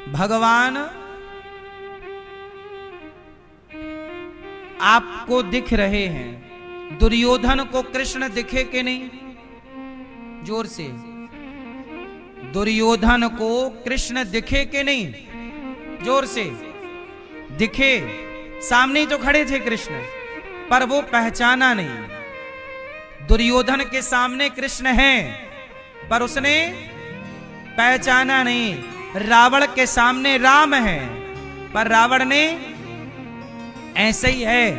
भगवान आपको दिख रहे हैं। दुर्योधन को कृष्ण दिखे कि नहीं? जोर से, दुर्योधन को कृष्ण दिखे कि नहीं? जोर से, दिखे। सामने तो खड़े थे कृष्ण, पर वो पहचाना नहीं। दुर्योधन के सामने कृष्ण हैं, पर उसने पहचाना नहीं। रावण के सामने राम है, पर रावण ने, ऐसे ही है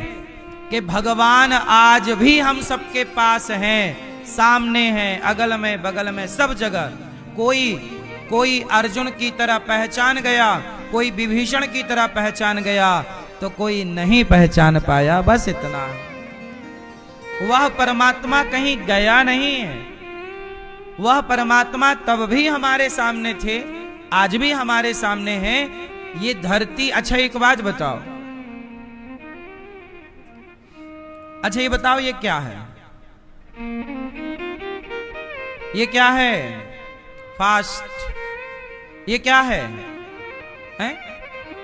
कि भगवान आज भी हम सबके पास हैं, सामने हैं, अगल में बगल में, सब जगह। कोई अर्जुन की तरह पहचान गया, कोई विभीषण की तरह पहचान गया, तो कोई नहीं पहचान पाया। बस इतना। वह परमात्मा कहीं गया नहीं है। वह परमात्मा तब भी हमारे सामने थे, आज भी हमारे सामने है। ये धरती, अच्छा एक बात बताओ, अच्छा ये बताओ, ये क्या है? ये क्या है? फास्ट। ये क्या है? हैं?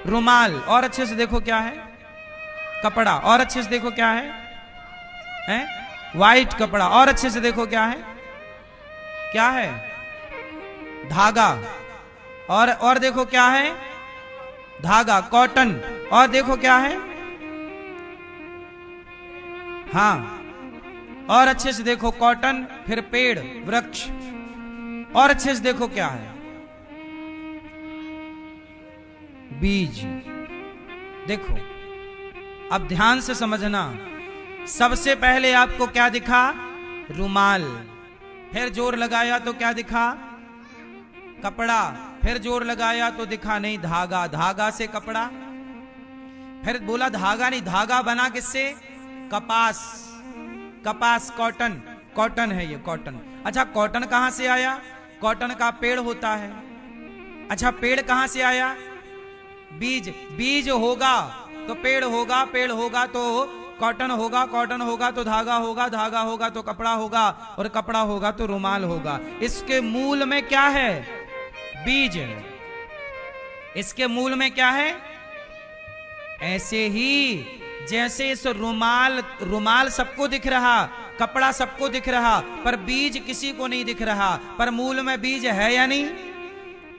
रुमाल। और अच्छे से देखो क्या है? कपड़ा। और अच्छे से देखो क्या है? हैं? वाइट कपड़ा। और अच्छे से देखो क्या है? क्या है? धागा। और देखो क्या है? धागा, कॉटन। और देखो क्या है? हाँ, और अच्छे से देखो कॉटन, फिर पेड़, वृक्ष। और अच्छे से देखो क्या है? बीज। देखो, अब ध्यान से समझना। सबसे पहले आपको क्या दिखा? रुमाल। फिर जोर लगाया तो क्या दिखा? कपड़ा। फिर जोर लगाया तो दिखा नहीं धागा। धागा से कपड़ा। फिर बोला धागा नहीं, धागा बना किससे? कपास। कपास, कॉटन। कॉटन है ये, कॉटन। अच्छा, कॉटन कहां से आया? कॉटन का पेड़ होता है। अच्छा, पेड़ कहां से आया? बीज। बीज होगा तो पेड़ होगा, पेड़ होगा तो कॉटन होगा, कॉटन होगा तो धागा होगा, धागा होगा तो कपड़ा होगा, और कपड़ा होगा तो रुमाल होगा। इसके मूल में क्या है? बीज। इसके मूल में क्या है? ऐसे ही जैसे इस रुमाल सबको दिख रहा, कपड़ा सबको दिख रहा, पर बीज किसी को नहीं दिख रहा, पर मूल में बीज है या नहीं?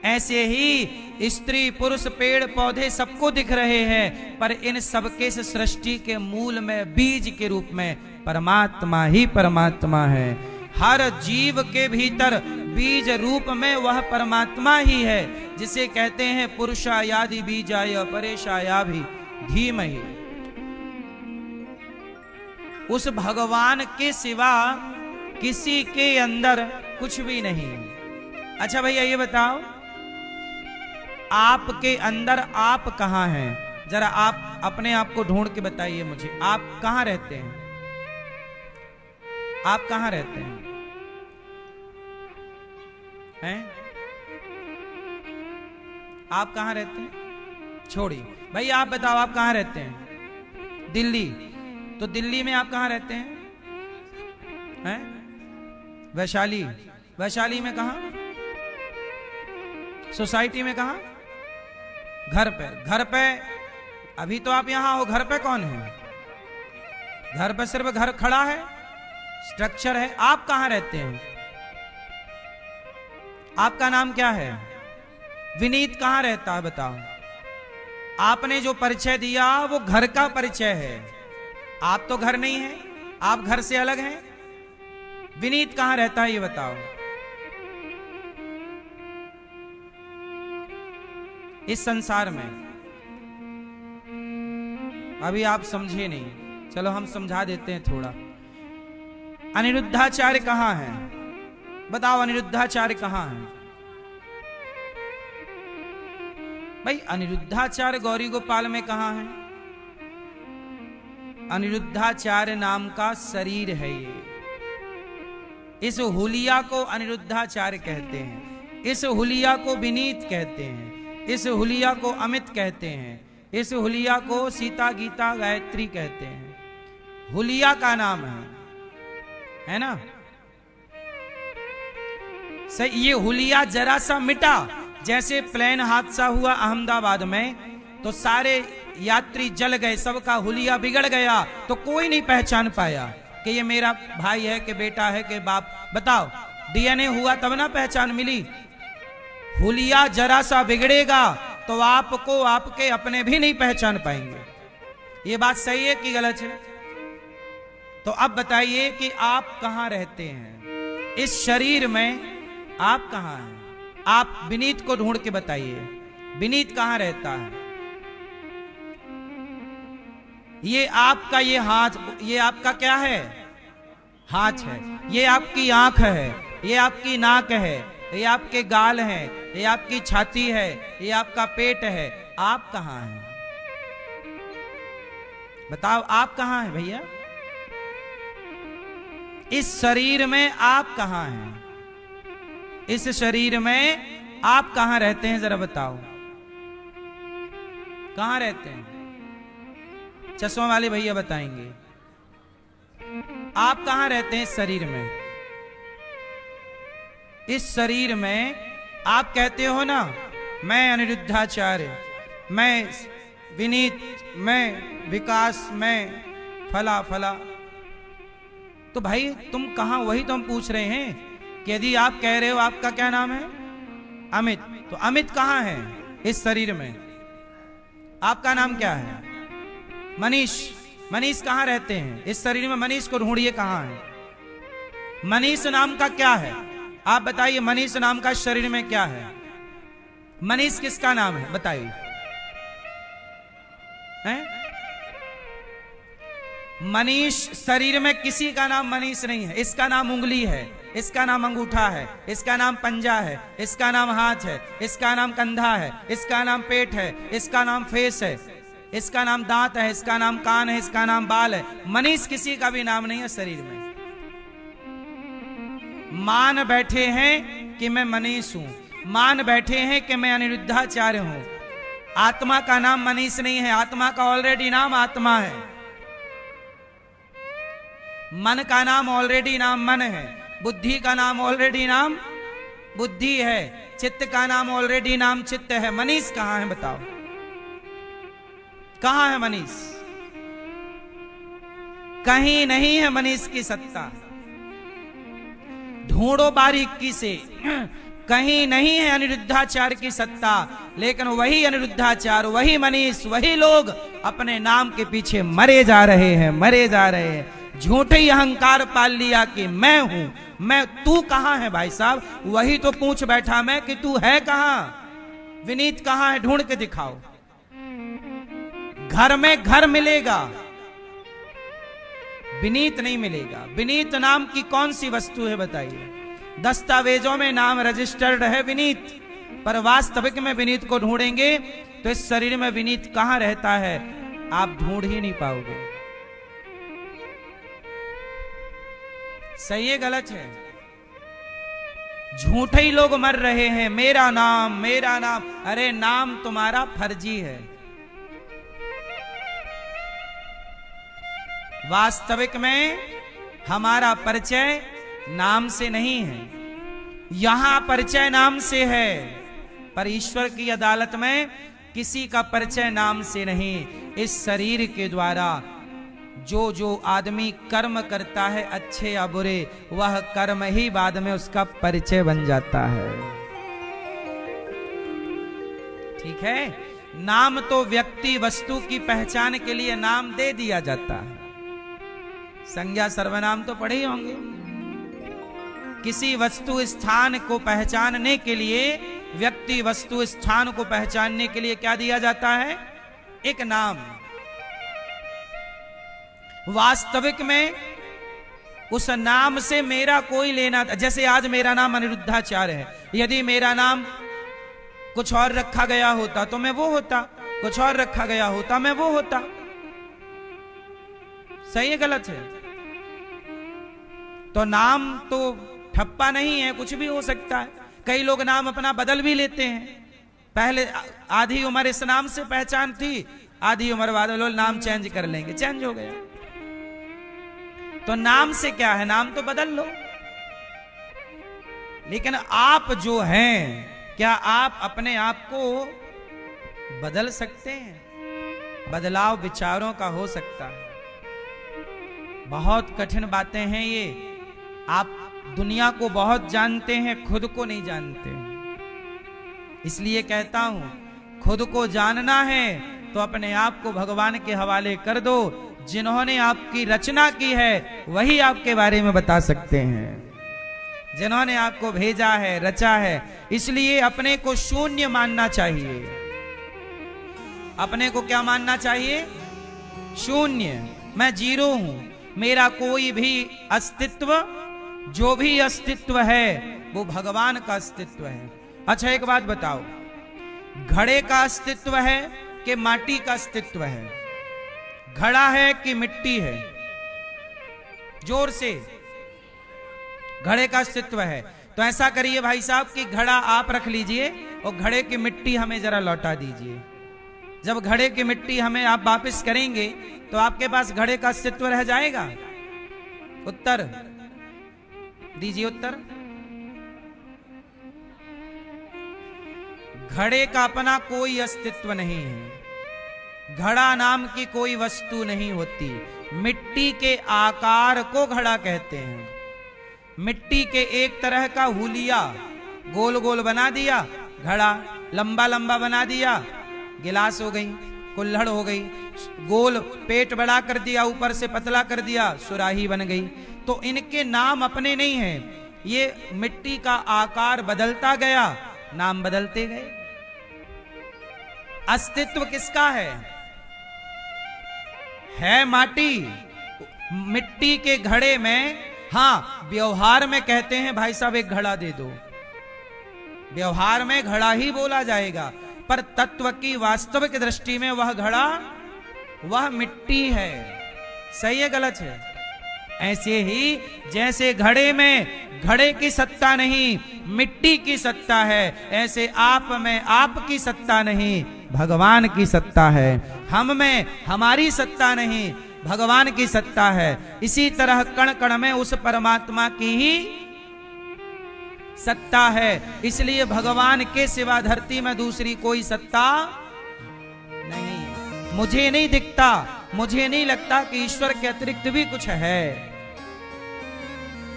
ऐसे ही स्त्री पुरुष पेड़ पौधे सबको दिख रहे हैं, पर इन सबके से सृष्टि के मूल में बीज के रूप में परमात्मा ही परमात्मा है। हर जीव के भीतर बीज रूप में वह परमात्मा ही है, जिसे कहते हैं पुरुषायादि बीजाय परेशाया भी धीमहि। उस भगवान के सिवा किसी के अंदर कुछ भी नहीं। अच्छा भैया ये बताओ, आपके अंदर आप कहां हैं? जरा आप अपने आप को ढूंढ के बताइए मुझे, आप कहां रहते हैं? आप कहां रहते हैं? हैं? आप कहां रहते हैं? छोड़िए भाई, आप बताओ आप कहां रहते हैं? दिल्ली। तो दिल्ली में आप कहां रहते हैं? हैं? वैशाली। वैशाली में कहां? सोसाइटी में कहां? घर पे। घर पे अभी तो आप यहां हो, घर पे कौन है? घर पे सिर्फ घर खड़ा है, स्ट्रक्चर है। आप कहां रहते हैं? आपका नाम क्या है? विनीत कहां रहता है बताओ? आपने जो परिचय दिया वो घर का परिचय है। आप तो घर नहीं है, आप घर से अलग हैं। विनीत कहां रहता है ये बताओ? इस संसार में। अभी आप समझे नहीं, चलो हम समझा देते हैं थोड़ा। अनिरुद्धाचार्य कहां है? बताओ अनिरुद्धाचार्य कहां है? भाई अनिरुद्धाचार्य गौरी गोपाल में कहां है? अनिरुद्धाचार्य नाम का शरीर है ये। इस हुलिया को अनिरुद्धाचार्य कहते हैं, इस हुलिया को विनीत कहते हैं, इस हुलिया को अमित कहते हैं, इस हुलिया को सीता गीता गायत्री कहते हैं। हुलिया का नाम है ना? सही। ये हुलिया जरा सा मिटा, जैसे प्लेन हादसा हुआ अहमदाबाद में, तो सारे यात्री जल गए, सबका हुलिया बिगड़ गया, तो कोई नहीं पहचान पाया कि ये मेरा भाई है कि बेटा है कि बाप। बताओ, डीएनए हुआ तब ना पहचान मिली। हुलिया जरा सा बिगड़ेगा तो आपको आपके अपने भी नहीं पहचान पाएंगे। ये बात सही है कि गलत है? तो अब बताइए कि आप कहां रहते हैं? इस शरीर में आप कहां हैं? आप विनीत को ढूंढ के बताइए, विनीत कहां रहता है? ये आपका ये हाथ, ये आपका क्या है? हाथ है। ये आपकी आंख है, ये आपकी नाक है, ये आपके गाल हैं, ये आपकी छाती है, ये आपका पेट है। आप कहां हैं? बताओ, आप कहां हैं भैया? इस शरीर में आप कहां हैं? इस शरीर में आप कहां रहते हैं? जरा बताओ, कहां रहते हैं? चश्मा वाले भैया बताएंगे, आप कहां रहते हैं इस शरीर में? इस शरीर में आप कहते हो ना, मैं अनिरुद्धाचार्य, मैं विनीत, मैं विकास, मैं फला फला। तो भाई तुम कहां? वही तो हम पूछ रहे हैं कि यदि आप कह रहे हो आपका क्या नाम है? अमित, तो अमित कहां है इस शरीर में? आपका नाम क्या है? मनीष। मनीष कहां रहते हैं इस शरीर में? मनीष को ढूंढिए, कहां है? मनीष नाम का क्या है? आप बताइए, मनीष नाम का शरीर में क्या है? मनीष किसका नाम है? बताइए। मनीष शरीर में किसी का नाम मनीष नहीं है। इसका नाम उंगली है, इसका नाम अंगूठा है, इसका नाम पंजा है, इसका नाम हाथ है, इसका नाम कंधा है, इसका नाम पेट है, इसका नाम फेस है, इसका नाम दांत है, इसका नाम कान है, इसका नाम बाल है। मनीष किसी का भी नाम नहीं है शरीर में। मान बैठे हैं कि मैं मनीष हूं, मान बैठे हैं कि मैं अनिरुद्धाचार्य हूं। आत्मा का नाम मनीष नहीं है, आत्मा का ऑलरेडी नाम आत्मा है। मन का नाम ऑलरेडी नाम मन है, बुद्धि का नाम ऑलरेडी नाम बुद्धि है, चित्त का नाम ऑलरेडी नाम चित्त है। मनीष कहां है? बताओ, कहां है मनीष? कहीं नहीं है मनीष की सत्ता। ढूंढो बारीकी से, कहीं नहीं है अनिरुद्धाचार्य की सत्ता। लेकिन वही अनिरुद्धाचार्य, वही मनीष, वही लोग अपने नाम के पीछे मरे जा रहे हैं, मरे जा रहे हैं। झूठे ही अहंकार पाल लिया कि मैं हूं, मैं। तू कहां है भाई साहब? वही तो पूछ बैठा मैं कि तू है कहां? विनीत कहां है? ढूंढ के दिखाओ। घर में घर मिलेगा, विनीत नहीं मिलेगा। विनीत नाम की कौन सी वस्तु है बताइए? दस्तावेजों में नाम रजिस्टर्ड है विनीत, पर वास्तविक में विनीत को ढूंढेंगे तो इस शरीर में विनीत कहां रहता है आप ढूंढ ही नहीं पाओगे। सही है गलत है? झूठे ही लोग मर रहे हैं, मेरा नाम, मेरा नाम। अरे नाम तुम्हारा फर्जी है, वास्तविक में हमारा परिचय नाम से नहीं है। यहां परिचय नाम से है, पर ईश्वर की अदालत में किसी का परिचय नाम से नहीं। इस शरीर के द्वारा जो जो आदमी कर्म करता है, अच्छे या बुरे, वह कर्म ही बाद में उसका परिचय बन जाता है। ठीक है? नाम तो व्यक्ति वस्तु की पहचान के लिए नाम दे दिया जाता है। संज्ञा सर्वनाम तो पढ़े ही होंगे। किसी वस्तु स्थान को पहचानने के लिए, व्यक्ति वस्तु स्थान को पहचानने के लिए क्या दिया जाता है? एक नाम। वास्तविक में उस नाम से मेरा कोई लेना, जैसे आज मेरा नाम अनिरुद्धाचार्य है, यदि मेरा नाम कुछ और रखा गया होता तो मैं वो होता, कुछ और रखा गया होता मैं वो होता। सही है गलत है? तो नाम तो ठप्पा नहीं है, कुछ भी हो सकता है। कई लोग नाम अपना बदल भी लेते हैं। पहले आधी उम्र इस नाम से पहचान थी, आधी उम्र बाद लोग नाम चेंज कर लेंगे, चेंज हो गया। तो नाम से क्या है? नाम तो बदल लो। लेकिन आप जो हैं क्या आप अपने आप को बदल सकते हैं? बदलाव विचारों का हो सकता है। बहुत कठिन बातें हैं ये। आप दुनिया को बहुत जानते हैं, खुद को नहीं जानते। इसलिए कहता हूं, खुद को जानना है तो अपने आप को भगवान के हवाले कर दो। जिन्होंने आपकी रचना की है वही आपके बारे में बता सकते हैं, जिन्होंने आपको भेजा है, रचा है। इसलिए अपने को शून्य मानना चाहिए। अपने को क्या मानना चाहिए? शून्य। मैं जीरो हूं, मेरा कोई भी अस्तित्व, जो भी अस्तित्व है वो भगवान का अस्तित्व है। अच्छा एक बात बताओ, घड़े का अस्तित्व है कि माटी का अस्तित्व है? घड़ा है कि मिट्टी है? जोर से। घड़े का अस्तित्व है। तो ऐसा करिए भाई साहब कि घड़ा आप रख लीजिए और घड़े की मिट्टी हमें जरा लौटा दीजिए। जब घड़े की मिट्टी हमें आप वापस करेंगे तो आपके पास घड़े का अस्तित्व रह जाएगा? उत्तर दीजिए, उत्तर। घड़े का अपना कोई अस्तित्व नहीं है। घड़ा नाम की कोई वस्तु नहीं होती। मिट्टी के आकार को घड़ा कहते हैं। मिट्टी के एक तरह का हुलिया गोल गोल बना दिया, घड़ा लंबा लंबा बना दिया, गिलास हो गई, कुल्हड़ हो गई। गोल पेट बड़ा कर दिया, ऊपर से पतला कर दिया, सुराही बन गई। तो इनके नाम अपने नहीं हैं। ये मिट्टी का आकार बदलता गया, नाम बदलते गए। अस्तित्व किसका है माटी। मिट्टी के घड़े में, हां व्यवहार में कहते हैं भाई साहब एक घड़ा दे दो, व्यवहार में घड़ा ही बोला जाएगा, पर तत्व की वास्तविक दृष्टि में वह घड़ा, वह मिट्टी है। सही है गलत है? ऐसे ही जैसे घड़े में घड़े की सत्ता नहीं, मिट्टी की सत्ता है, ऐसे आप में आपकी सत्ता नहीं, भगवान की सत्ता है। हम में हमारी सत्ता नहीं, भगवान की सत्ता है। इसी तरह कण कण में उस परमात्मा की ही सत्ता है। इसलिए भगवान के सिवा धरती में दूसरी कोई सत्ता नहीं। मुझे नहीं दिखता, मुझे नहीं लगता कि ईश्वर के अतिरिक्त भी कुछ है।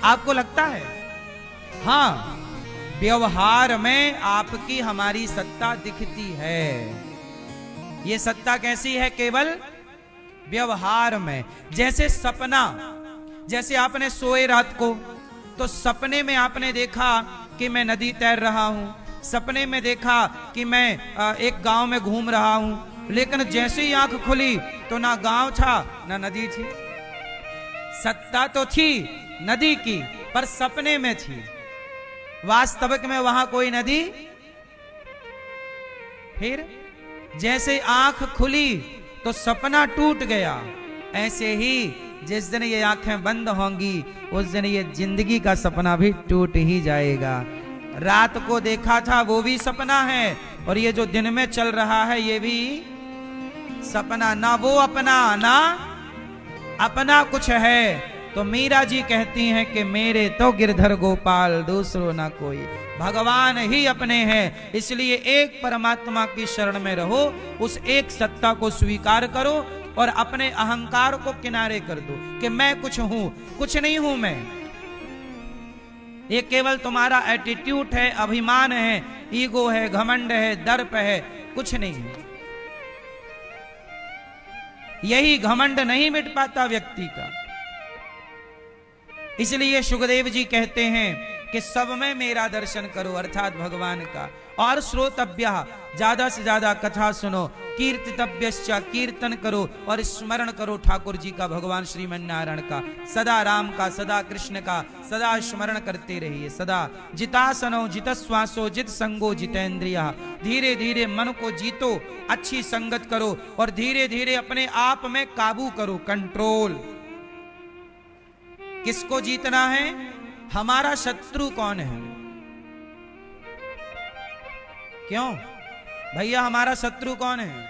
आपको लगता है? हां, व्यवहार में आपकी हमारी सत्ता दिखती है। ये सत्ता कैसी है? केवल व्यवहार में। जैसे सपना, जैसे आपने सोए रात को, तो सपने में आपने देखा कि मैं नदी तैर रहा हूं, सपने में देखा कि मैं एक गांव में घूम रहा हूं, लेकिन जैसे ही आंख खुली तो ना गांव था ना नदी थी। सत्ता तो थी नदी की, पर सपने में थी, वास्तविक में वहां कोई नदी। फिर जैसे आंख खुली तो सपना टूट गया। ऐसे ही जिस दिन ये आंखें बंद होंगी उस दिन ये जिंदगी का सपना भी टूट ही जाएगा। रात को देखा था वो भी सपना है, और ये जो दिन में चल रहा है ये भी सपना। ना वो अपना, ना अपना कुछ है। तो मीरा जी कहती हैं कि मेरे तो गिरधर गोपाल दूसरो ना कोई, भगवान ही अपने हैं। इसलिए एक परमात्मा की शरण में रहो, उस एक सत्ता को स्वीकार करो और अपने अहंकार को किनारे कर दो कि मैं कुछ हूं। कुछ नहीं हूं मैं। ये केवल तुम्हारा एटीट्यूड है, अभिमान है, ईगो है, घमंड है, दर्प है, कुछ नहीं है। यही घमंड नहीं मिट पाता व्यक्ति का। इसलिए सुखदेव जी कहते हैं कि सब में मेरा दर्शन करो, अर्थात भगवान का। और श्रोतव्य, ज्यादा से ज्यादा कथा सुनो, कीर्तितव्यश्च, कीर्तन करो और स्मरण करो ठाकुर जी का, भगवान श्रीमन नारायण का, सदा राम का, सदा कृष्ण का, सदा स्मरण करते रहिए। सदा जितासनो जितश्वासो जित संगो जितेंद्रिया। धीरे धीरे मन को जीतो, अच्छी संगत करो और धीरे धीरे अपने आप में काबू करो, कंट्रोल। किसको जीतना है? हमारा शत्रु कौन है? क्यों भैया, हमारा शत्रु कौन है?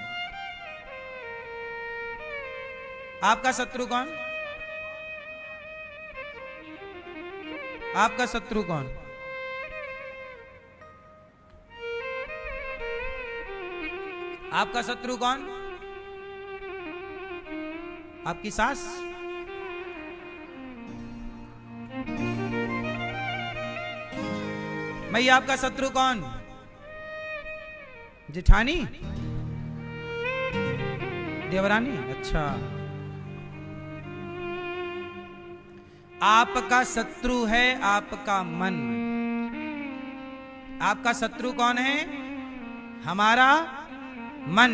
आपका शत्रु कौन? आपका शत्रु कौन? आपका शत्रु कौन? आपकी सास? भैया आपका शत्रु कौन? जेठानी? देवरानी? अच्छा, आपका शत्रु है आपका मन। आपका शत्रु कौन है? हमारा मन।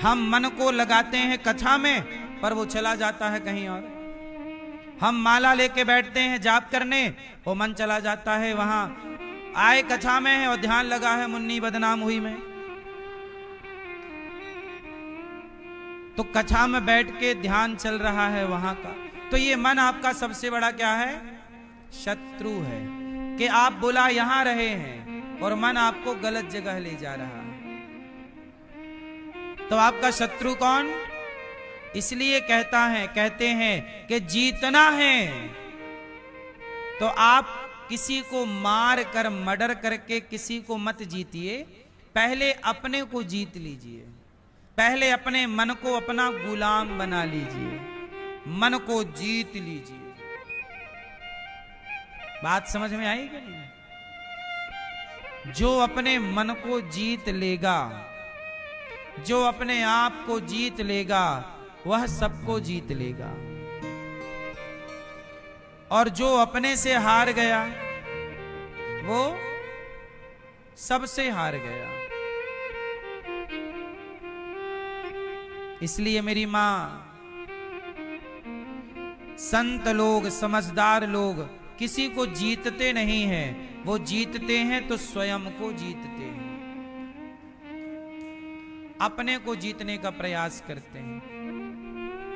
हम मन को लगाते हैं कथा में, पर वो चला जाता है कहीं और। हम माला लेके बैठते हैं जाप करने, वो मन चला जाता है वहां, आए कथा में है और ध्यान लगा है मुन्नी बदनाम हुई में। तो कथा में बैठ के ध्यान चल रहा है वहां का। तो ये मन आपका सबसे बड़ा क्या है? शत्रु है, कि आप बुला यहां रहे हैं और मन आपको गलत जगह ले जा रहा है। तो आपका शत्रु कौन? इसलिए कहते हैं कि जीतना है तो आप किसी को मार कर, मर्डर करके किसी को मत जीतिए, पहले अपने को जीत लीजिए। पहले अपने मन को अपना गुलाम बना लीजिए, मन को जीत लीजिए। बात समझ में आई कि नहीं? जो अपने मन को जीत लेगा, जो अपने आप को जीत लेगा, वह सबको जीत लेगा। और जो अपने से हार गया, वो सबसे हार गया। इसलिए मेरी मां, संत लोग, समझदार लोग किसी को जीतते नहीं हैं, वो जीतते हैं तो स्वयं को जीतते हैं, अपने को जीतने का प्रयास करते हैं।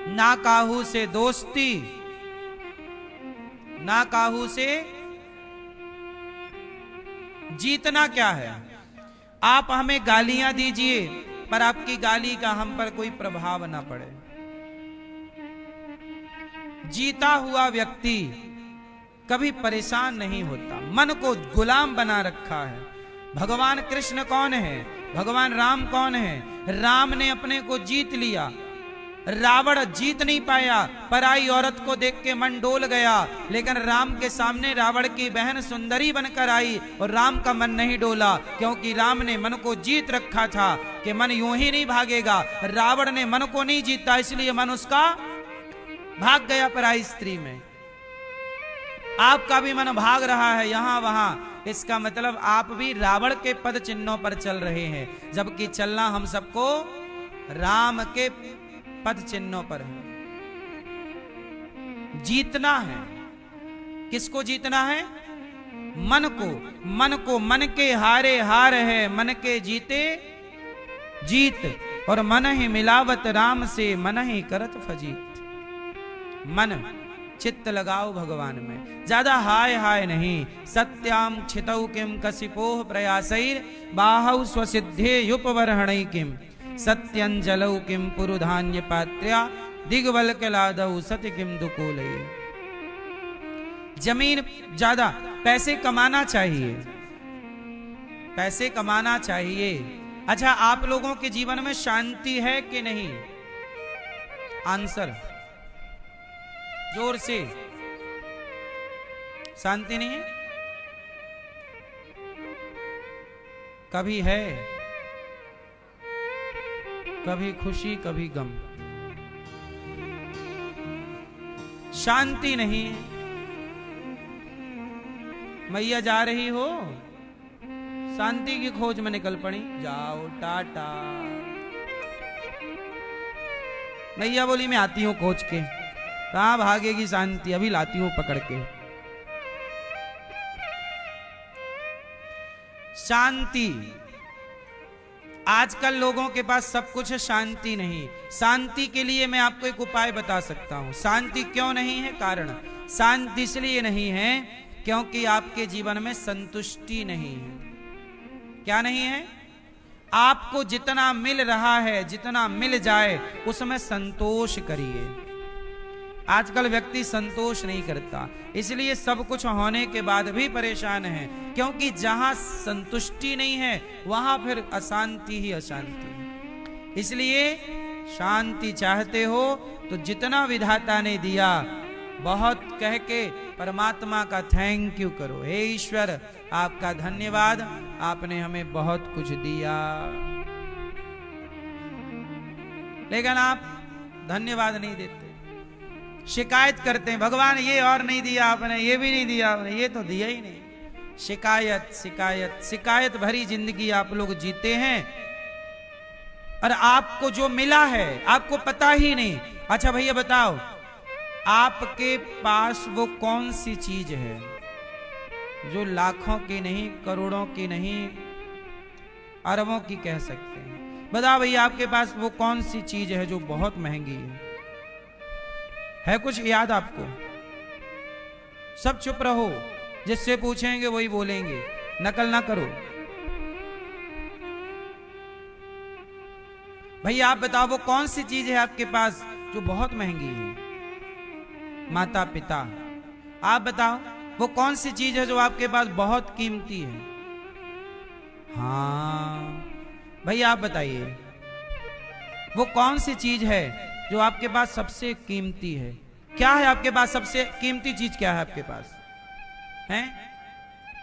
ना काहू से दोस्ती, ना काहू से जीतना क्या है? आप हमें गालियां दीजिए, पर आपकी गाली का हम पर कोई प्रभाव ना पड़े। जीता हुआ व्यक्ति कभी परेशान नहीं होता, मन को गुलाम बना रखा है। भगवान कृष्ण कौन है? भगवान राम कौन है? राम ने अपने को जीत लिया, रावण जीत नहीं पाया। पराई औरत को देख के मन डोल गया, लेकिन राम के सामने रावण की बहन सुंदरी बनकर आई और राम का मन नहीं डोला, क्योंकि राम ने मन को जीत रखा था कि मन यूं ही नहीं भागेगा। रावण ने मन को नहीं जीता, इसलिए मन उसका भाग गया पराई स्त्री में। आपका भी मन भाग रहा है यहां वहां, इसका मतलब आप भी रावण के पद चिन्हों पर चल रहे हैं, जबकि चलना हम सबको राम के पद चिन्हों पर है। जीतना है, किसको जीतना है? मन को। मन को, मन के हारे हार है, मन के जीते जीत। और मन ही मिलावत राम से, मन ही करत फजीत। मन, चित्त लगाओ भगवान में, ज्यादा हाय हाय नहीं। सत्याम क्षितौ किम कसिपोह प्रयासैर बाहौ स्वसिद्धे युपवर्हणै किम सत्यंजलौ किम पुरुधान्य पात्र्या दिग्वल्कलादौ सति किम दुकूलये। जमीन, ज्यादा पैसे कमाना चाहिए, पैसे कमाना चाहिए। अच्छा, आप लोगों के जीवन में शांति है कि नहीं? आंसर जोर से। शांति नहीं है? कभी है, कभी खुशी, कभी गम। शांति नहीं है। मैया जा रही हो, शांति की खोज में निकल पड़ी, जाओ टाटा। मैया बोली मैं आती हूं खोज के। कहां भागेगी शांति, अभी लाती हूं पकड़ के। शांति, आजकल लोगों के पास सब कुछ है, शांति नहीं। शांति के लिए मैं आपको एक उपाय बता सकता हूं। शांति क्यों नहीं है? कारण, शांति इसलिए नहीं है क्योंकि आपके जीवन में संतुष्टि नहीं है। क्या नहीं है? आपको जितना मिल रहा है, जितना मिल जाए उसमें संतोष करिए। आजकल व्यक्ति संतोष नहीं करता, इसलिए सब कुछ होने के बाद भी परेशान है, क्योंकि जहां संतुष्टि नहीं है वहां फिर अशांति ही अशांति है। इसलिए शांति चाहते हो तो जितना विधाता ने दिया बहुत कह के परमात्मा का थैंक यू करो। हे ईश्वर आपका धन्यवाद, आपने हमें बहुत कुछ दिया। लेकिन आप धन्यवाद नहीं देते, शिकायत करते हैं, भगवान ये और नहीं दिया आपने, ये भी नहीं दिया आपने, ये तो दिया ही नहीं। शिकायत शिकायत शिकायत भरी जिंदगी आप लोग जीते हैं और आपको जो मिला है आपको पता ही नहीं। अच्छा भैया बताओ, आपके पास वो कौन सी चीज है जो लाखों की नहीं, करोड़ों की नहीं, अरबों की कह सकते हैं? बताओ भैया, आपके पास वो कौन सी चीज है जो बहुत महंगी है कुछ याद आपको? सब चुप रहो, जिससे पूछेंगे वही बोलेंगे, नकल ना करो। भैया आप बताओ वो कौन सी चीज है आपके पास जो बहुत महंगी है? माता पिता। आप बताओ वो कौन सी चीज है जो आपके पास बहुत कीमती है? हाँ भैया आप बताइए, वो कौन सी चीज है जो आपके पास सबसे कीमती है? क्या है आपके पास सबसे कीमती चीज? क्या है आपके पास? हैं?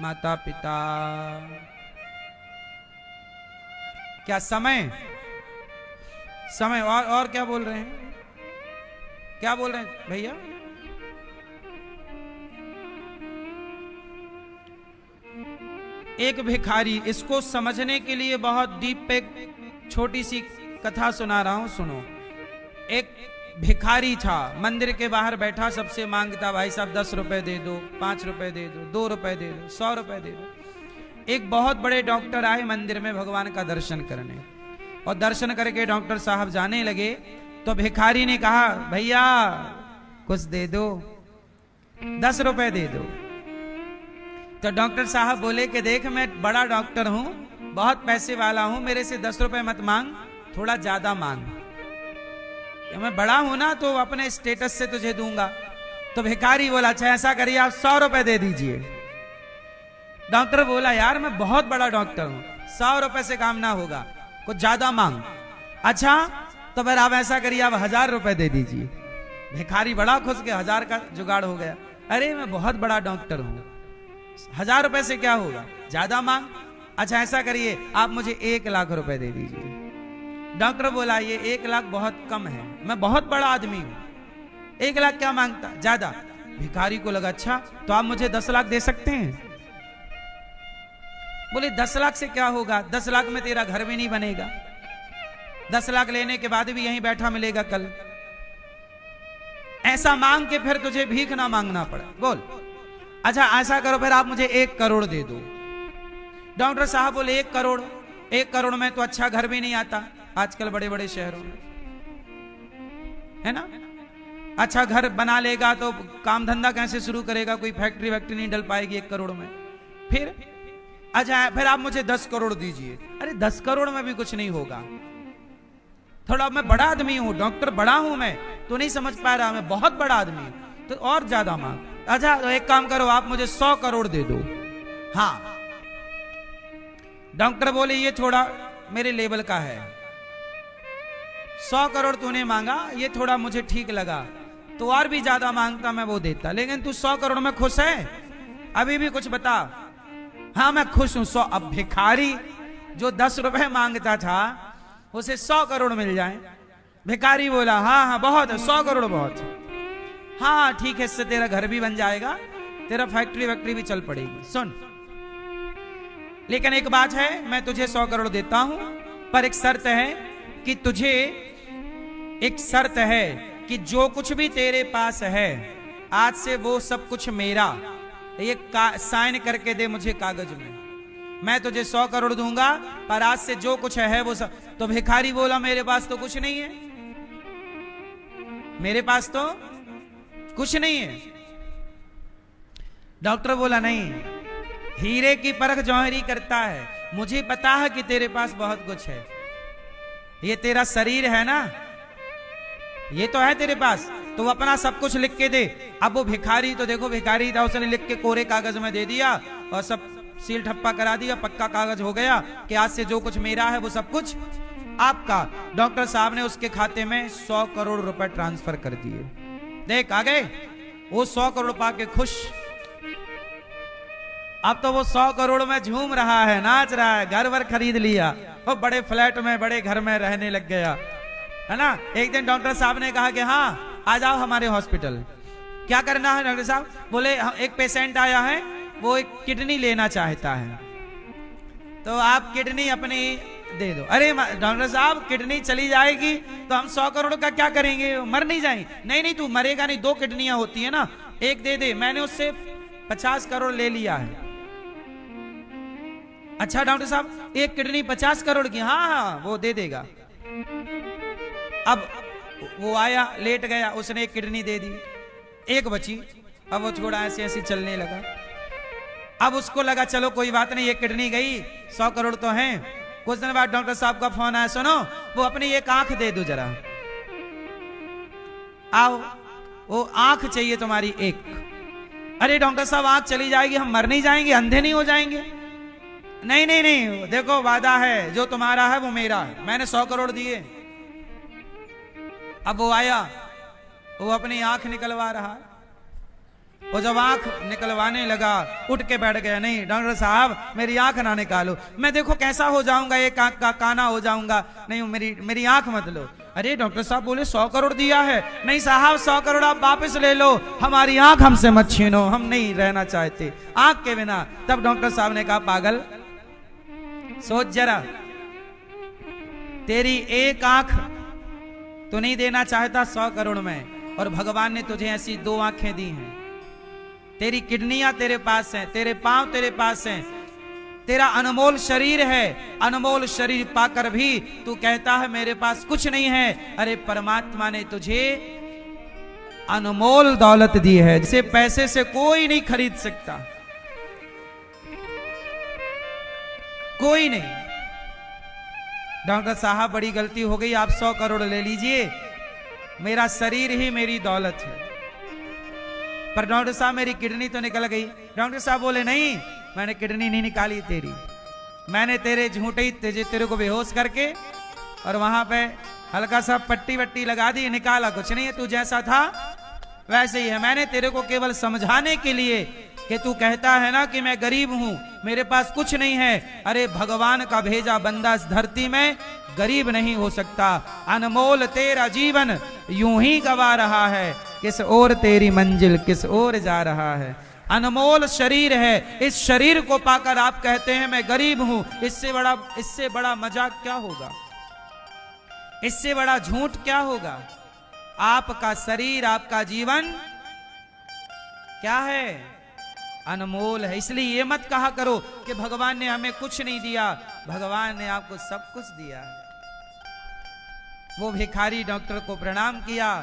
माता पिता। क्या समय? समय। और क्या बोल रहे हैं? क्या बोल रहे हैं भैया? एक भिखारी, इसको समझने के लिए बहुत डीप पे छोटी सी कथा सुना रहा हूं, सुनो। एक भिखारी था, मंदिर के बाहर बैठा, सबसे मांगता, भाई साहब 10 रुपए दे दो, 5 रुपए दे दो, 2 रुपए दे दो, 100 रुपए दे दो। एक बहुत बड़े डॉक्टर आए मंदिर में भगवान का दर्शन करने, और दर्शन करके डॉक्टर साहब जाने लगे तो भिखारी ने कहा, भैया कुछ दे दो, 10 रुपए दे दो। तो डॉक्टर साहब बोले कि देख मैं बड़ा डॉक्टर हूं, बहुत पैसे वाला हूं, मेरे से 10 रुपए मत मांग, थोड़ा ज्यादा मांग। मैं बड़ा हूं ना तो अपने स्टेटस से तुझे दूंगा। तो भिखारी बोला, अच्छा ऐसा करिए आप 100 रुपए दे दीजिए। डॉक्टर बोला, यार मैं बहुत बड़ा डॉक्टर हूं, 100 रुपए से काम ना होगा, कुछ ज्यादा मांग। अच्छा तो फिर आप ऐसा करिए आप 1000 रुपए दे दीजिए। भिखारी बड़ा खुश के 1000 का जुगाड़ हो गया। अरे मैं बहुत बड़ा डॉक्टर हूं, 1000 रुपए से क्या होगा, ज्यादा मांग। अच्छा ऐसा करिए आप मुझे 1 लाख रुपए दे दीजिए। डॉक्टर बोला, ये 1 लाख बहुत कम है, मैं बहुत बड़ा आदमी हूं, 1 लाख क्या मांगता, ज्यादा। भिखारी को लगा, अच्छा तो आप मुझे 10 लाख दे सकते हैं? बोले 10 लाख से क्या होगा, 10 लाख में तेरा घर भी नहीं बनेगा, 10 लाख लेने के बाद भी यहीं बैठा मिलेगा कल। ऐसा मांग के फिर तुझे भीख ना मांगना पड़े। बोल, अच्छा ऐसा करो फिर आप मुझे 1 करोड़ दे दो। डॉक्टर साहब बोले 1 करोड़, 1 करोड़ में तो अच्छा घर भी नहीं आता आजकल बड़े बड़े शहरों में, है ना। अच्छा घर बना लेगा तो काम धंधा कैसे शुरू करेगा, कोई फैक्ट्री वैक्ट्री नहीं डल पाएगी 1 करोड़ में। फिर अच्छा फिर आप मुझे 10 करोड़ दीजिए। अरे 10 करोड़ में भी कुछ नहीं होगा, थोड़ा मैं बड़ा आदमी हूं, डॉक्टर बड़ा हूं मैं, तो नहीं समझ पा रहा, मैं बहुत बड़ा आदमी हूं, तो और ज्यादा मांग। अच्छा तो एक काम करो आप मुझे 100 करोड़ दे दो। हाँ। डॉक्टर बोले ये थोड़ा मेरे लेवल का है, 100 करोड़ तूने मांगा, ये थोड़ा मुझे ठीक लगा, तो और भी ज्यादा मांगता मैं वो देता, लेकिन तू 100 करोड़ में खुश है? अभी भी कुछ बता। हाँ मैं खुश हूं 100। अब भिखारी जो 10 रुपए मांगता था उसे 100 करोड़ मिल जाए। भिखारी बोला, हाँ हाँ बहुत है, 100 करोड़ बहुत है। हाँ ठीक है, इससे तेरा घर भी बन जाएगा, तेरा फैक्ट्री वैक्ट्री भी चल पड़ेगी। सुन, लेकिन एक बात है, मैं तुझे 100 करोड़ देता हूं, पर एक शर्त है कि तुझे, एक शर्त है कि जो कुछ भी तेरे पास है आज से वो सब कुछ मेरा, ये साइन करके दे मुझे कागज में। मैं तुझे 100 करोड़ दूंगा, पर आज से जो कुछ है वो सब। तो भिखारी बोला, मेरे पास तो कुछ नहीं है, मेरे पास तो कुछ नहीं है। डॉक्टर बोला, नहीं, हीरे की परख जौहरी करता है, मुझे पता है कि तेरे पास बहुत कुछ है। ये तेरा शरीर है ना, ये तो है तेरे पास, तो अपना सब कुछ लिख के दे। अब वो भिखारी तो देखो भिखारी था, उसने लिख के कोरे कागज में दे दिया और सब सील ठप्पा करा दिया, पक्का कागज हो गया कि आज से जो कुछ मेरा है वो सब कुछ आपका डॉक्टर साहब ने उसके खाते में 100 करोड़ रुपए ट्रांसफर कर दिए। देख आ गए वो 100 करोड़ पा के खुश। अब तो वो 100 करोड़ में झूम रहा है, नाच रहा है, घर वर खरीद लिया, वो बड़े फ्लैट में बड़े घर में रहने लग गया, है ना। एक दिन डॉक्टर साहब ने कहा कि हाँ आ जाओ हमारे हॉस्पिटल। क्या करना है डॉक्टर साहब? बोले एक पेशेंट आया है, वो एक किडनी लेना चाहता है, तो आप किडनी अपनी दे दो। अरे डॉक्टर साहब किडनी चली जाएगी तो हम 100 करोड़ का क्या करेंगे, मर नहीं जाएंगे? नहीं नहीं तू मरेगा नहीं, 2 किडनियां होती है ना, एक दे दे, मैंने उससे 50 करोड़ ले लिया है। अच्छा डॉक्टर साहब एक किडनी 50 करोड़ की? हाँ हाँ वो दे देगा। अब वो आया, लेट गया, उसने एक किडनी दे दी, एक बची। अब वो थोड़ा ऐसे ऐसे चलने लगा। अब उसको लगा चलो कोई बात नहीं, ये किडनी गई, 100 करोड़ तो हैं। कुछ दिन बाद डॉक्टर साहब का फोन आया, सुनो वो अपनी एक आंख दे दो जरा, आओ वो आंख चाहिए तुम्हारी एक। अरे डॉक्टर साहब आंख चली जाएगी, हम मर नहीं जाएंगे, अंधे नहीं हो जाएंगे? नहीं नहीं नहीं, देखो वादा है, जो तुम्हारा है वो मेरा है, मैंने 100 करोड़ दिए। अब वो आया, वो अपनी आंख निकलवा रहा है, वो जब आंख निकलवाने लगा उठ के बैठ गया, नहीं डॉक्टर साहब मेरी आंख ना निकालो, मैं देखो कैसा हो जाऊंगा, एक आंख का काना हो जाऊंगा, नहीं मेरी आंख मत लो। अरे डॉक्टर साहब बोले 100 करोड़ दिया है। नहीं साहब 100 करोड़ आप वापस ले लो, हमारी आंख हमसे मत छीनो, हम नहीं रहना चाहते आंख के बिना। तब डॉक्टर साहब ने कहा पागल सोच जरा, तेरी एक आंख तो नहीं देना चाहता 100 करोड़ में, और भगवान ने तुझे ऐसी 2 आंखें दी हैं, तेरी किडनियां तेरे पास हैं, तेरे पांव तेरे पास हैं, तेरा अनमोल शरीर है, अनमोल शरीर पाकर भी तू कहता है मेरे पास कुछ नहीं है। अरे परमात्मा ने तुझे अनमोल दौलत दी है जिसे पैसे से कोई नहीं खरीद सकता, कोई नहीं। डॉक्टर साहब बड़ी गलती हो गई, आप 100 करोड़ ले लीजिए, मेरा शरीर ही मेरी दौलत है। पर डॉक्टर साहब मेरी किडनी तो निकल गई। डॉक्टर साहब बोले नहीं, मैंने किडनी नहीं निकाली तेरी, मैंने तेरे झूठे ही तेरे को बेहोश करके और वहां पे हल्का सा पट्टी वट्टी लगा दी, निकाला कुछ नहीं है, तू जैसा था वैसे ही है। मैंने तेरे को केवल समझाने के लिए कि तू कहता है ना कि मैं गरीब हूं, मेरे पास कुछ नहीं है। अरे भगवान का भेजा बंदा इस धरती में गरीब नहीं हो सकता। अनमोल तेरा जीवन यूं ही गवा रहा है, किस ओर तेरी मंजिल किस ओर जा रहा है। अनमोल शरीर है, इस शरीर को पाकर आप कहते हैं मैं गरीब हूं, इससे बड़ा मजाक क्या होगा, इससे बड़ा झूठ क्या होगा। आपका शरीर आपका जीवन क्या है, अनमोल है। इसलिए ये मत कहा करो कि भगवान ने हमें कुछ नहीं दिया, भगवान ने आपको सब कुछ दिया है। वो भिखारी डॉक्टर को प्रणाम किया,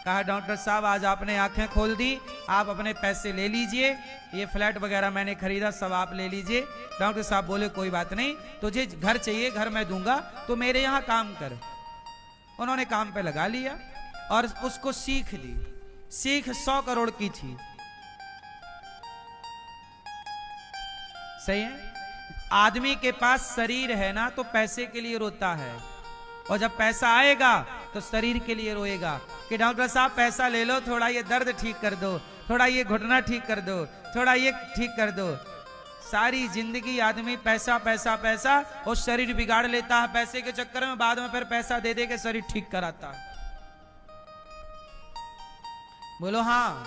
कहा डॉक्टर साहब आज आपने आंखें खोल दी, आप अपने पैसे ले लीजिए, ये फ्लैट वगैरह मैंने खरीदा सब आप ले लीजिए। डॉक्टर साहब बोले कोई बात नहीं, तुझे घर चाहिए घर मैं दूंगा, तो मेरे यहाँ काम कर। उन्होंने काम पे लगा लिया और उसको सीख दी। सीख 100 करोड़ की थी, सही है। आदमी के पास शरीर है ना तो पैसे के लिए रोता है, और जब पैसा आएगा तो शरीर के लिए रोएगा कि डॉक्टर साहब पैसा ले लो, थोड़ा ये दर्द ठीक कर दो, थोड़ा ये घुटना ठीक कर दो, थोड़ा ये ठीक कर दो। सारी जिंदगी आदमी पैसा पैसा पैसा और शरीर बिगाड़ लेता है पैसे के चक्कर में, बाद में फिर पैसा दे दे के शरीर ठीक कराता है। बोलो हाँ,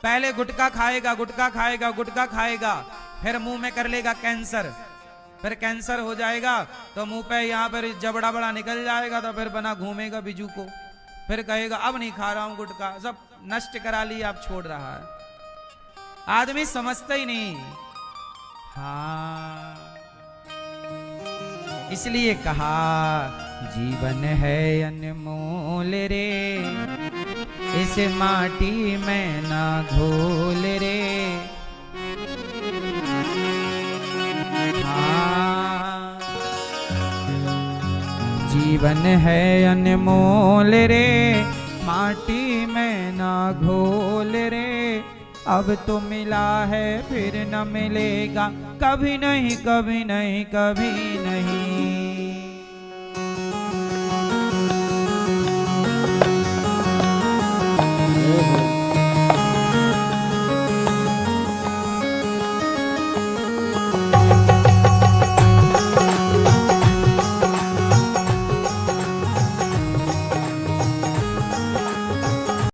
पहले गुटखा खाएगा गुटखा खाएगा गुटखा खाएगा, फिर मुंह में कर लेगा कैंसर, फिर कैंसर हो जाएगा तो मुंह पे यहाँ पर जबड़ा बड़ा निकल जाएगा, तो फिर बना घूमेगा बिजू को, फिर कहेगा अब नहीं खा रहा हूं गुटखा, सब नष्ट करा लिया अब छोड़ रहा है। आदमी समझता ही नहीं। हाँ इसलिए कहा जीवन है अनमोल रे, इसे माटी में ना घोल रे। जीवन है अनमोल रे, माटी में ना घोल रे। अब तो मिला है फिर न मिलेगा, कभी नहीं कभी नहीं कभी नहीं।